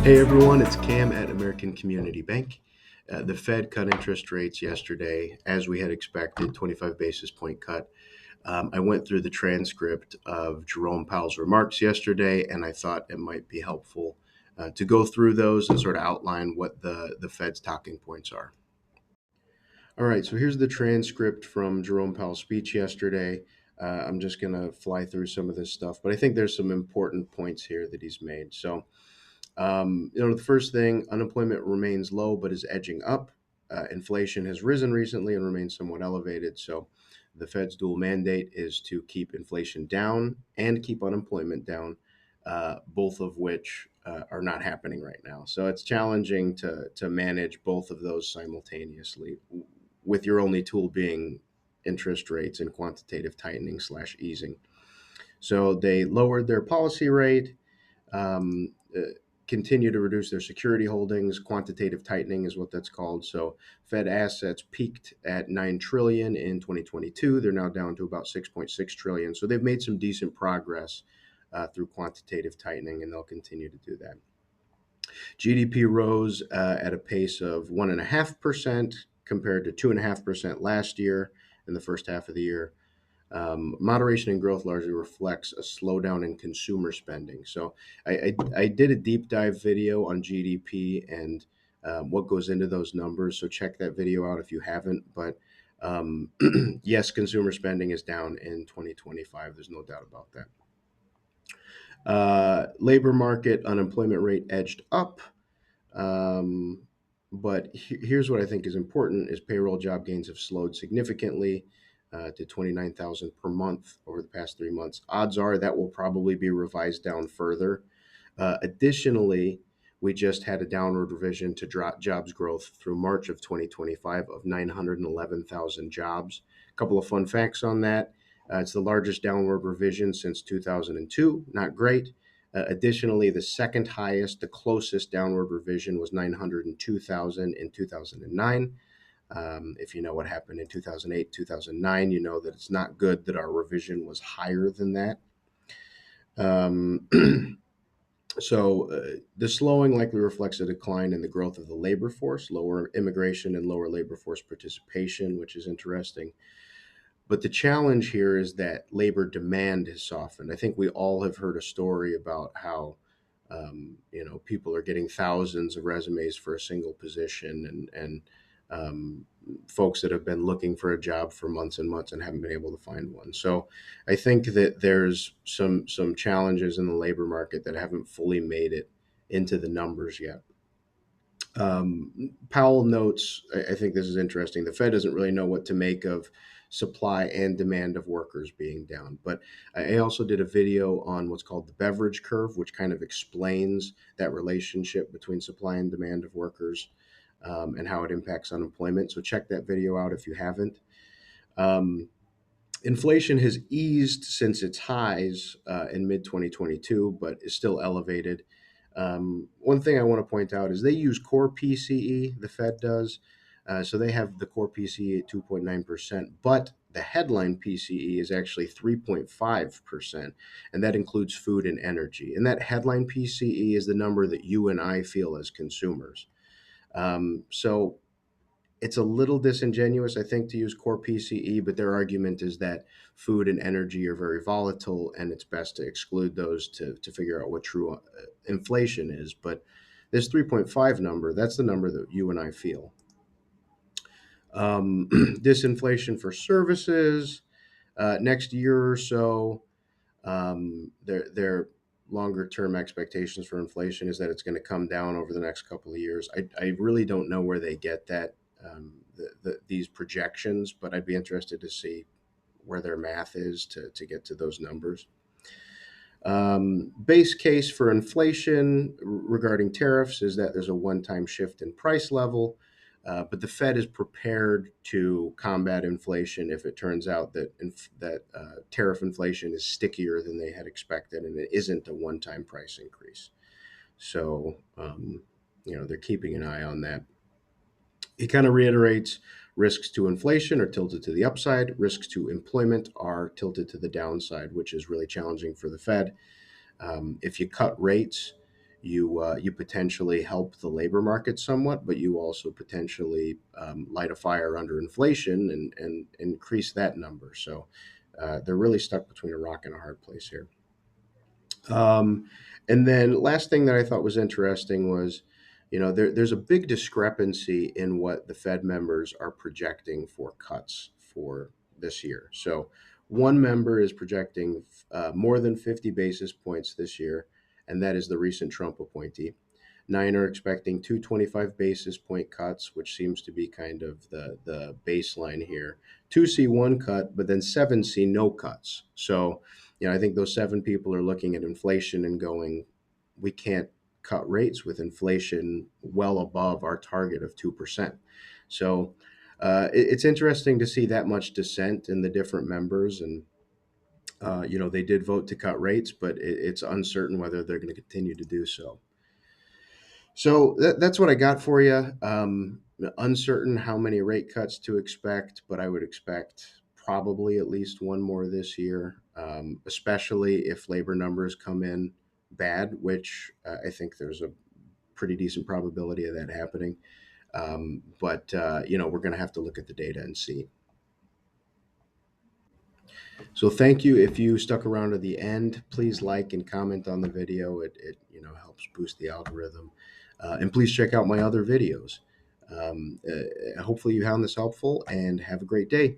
Hey everyone, it's Cam at American Community Bank. The Fed cut interest rates yesterday, as we had expected, 25 basis point cut. I went through the transcript of Jerome Powell's remarks yesterday, and I thought it might be helpful to go through those and sort of outline what the Fed's talking points are. All right, so here's the transcript from Jerome Powell's speech yesterday. I'm just going to fly through some of this stuff, but I think there's some important points here that he's made. The first thing, unemployment remains low but is edging up. Inflation has risen recently and remains somewhat elevated. So the Fed's dual mandate is to keep inflation down and keep unemployment down, both of which are not happening right now. So it's challenging to manage both of those simultaneously, with your only tool being interest rates and quantitative tightening slash easing. So they lowered their policy rate. Um, uh, Continue to reduce their security holdings. Quantitative tightening is what that's called. So Fed assets peaked at 9 trillion in 2022. They're now down to about 6.6 trillion. So they've made some decent progress through quantitative tightening, and they'll continue to do that. GDP rose at a pace of 1.5% compared to 2.5% last year in the first half of the year. Moderation in growth largely reflects a slowdown in consumer spending. So I did a deep dive video on GDP and what goes into those numbers. So check that video out if you haven't. But yes, consumer spending is down in 2025. There's no doubt about that. Labor market unemployment rate edged up. Um, but here's what I think is important: is payroll job gains have slowed significantly to 29,000 per month over the past 3 months. Odds are that will probably be revised down further. Additionally, we just had a downward revision to drop jobs growth through March of 2025 of 911,000 jobs. A couple of fun facts on that. It's the largest downward revision since 2002. Not great. Additionally, the second highest, the closest downward revision was 902,000 in 2009. If you know what happened in 2008, 2009, you know that it's not good that our revision was higher than that. Um, the slowing likely reflects a decline in the growth of the labor force, lower immigration, and lower labor force participation, which is interesting. But the challenge here is that labor demand has softened. I think we all have heard a story about how people are getting thousands of resumes for a single position, and folks that have been looking for a job for months and months and haven't been able to find one. So I think that there's some challenges in the labor market that haven't fully made it into the numbers yet. Powell notes, I think this is interesting. The Fed doesn't really know what to make of supply and demand of workers being down. But I also did a video on what's called the beverage curve, which kind of explains that relationship between supply and demand of workers, and how it impacts unemployment. So check that video out if you haven't. Um, Inflation has eased since its highs in mid 2022, but is still elevated. One thing I want to point out is they use core PCE, the Fed does. So they have the core PCE at 2.9%, but the headline PCE is actually 3.5%, and that includes food and energy. And that headline PCE is the number that you and I feel as consumers. So it's a little disingenuous, I think, to use core PCE, but their argument is that food and energy are very volatile, and it's best to exclude those to figure out what true inflation is. But this 3.5 number, that's the number that you and I feel. Disinflation for services, next year or so, their longer term expectations for inflation is that it's going to come down over the next couple of years. I really don't know where they get that, these projections, but I'd be interested to see where their math is to get to those numbers. Base case for inflation regarding tariffs is that there's a one-time shift in price level, but the Fed is prepared to combat inflation if it turns out that tariff inflation is stickier than they had expected, and it isn't a one-time price increase. So, they're keeping an eye on that. He kind of reiterates risks to inflation are tilted to the upside, risks to employment are tilted to the downside, which is really challenging for the Fed. If you cut rates, you potentially help the labor market somewhat, but you also potentially light a fire under inflation and increase that number. So they're really stuck between a rock and a hard place here. Um, and then last thing that I thought was interesting was, there's a big discrepancy in what the Fed members are projecting for cuts for this year. So one member is projecting more than 50 basis points this year, and that is the recent Trump appointee. Nine are expecting 225 basis point cuts, which seems to be kind of the baseline here. Two see one cut, but then seven see no cuts. So, I think those seven people are looking at inflation and going, we can't cut rates with inflation well above our target of 2%. So, it's interesting to see that much dissent in the different members. And, they did vote to cut rates, but it's uncertain whether they're going to continue to do so. So that's what I got for you. Uncertain how many rate cuts to expect, but I would expect probably at least one more this year, especially if labor numbers come in bad, which I think there's a pretty decent probability of that happening. But we're going to have to look at the data and see. So thank you. If you stuck around to the end, please like and comment on the video. It helps boost the algorithm. And please check out my other videos. Hopefully you found this helpful and have a great day.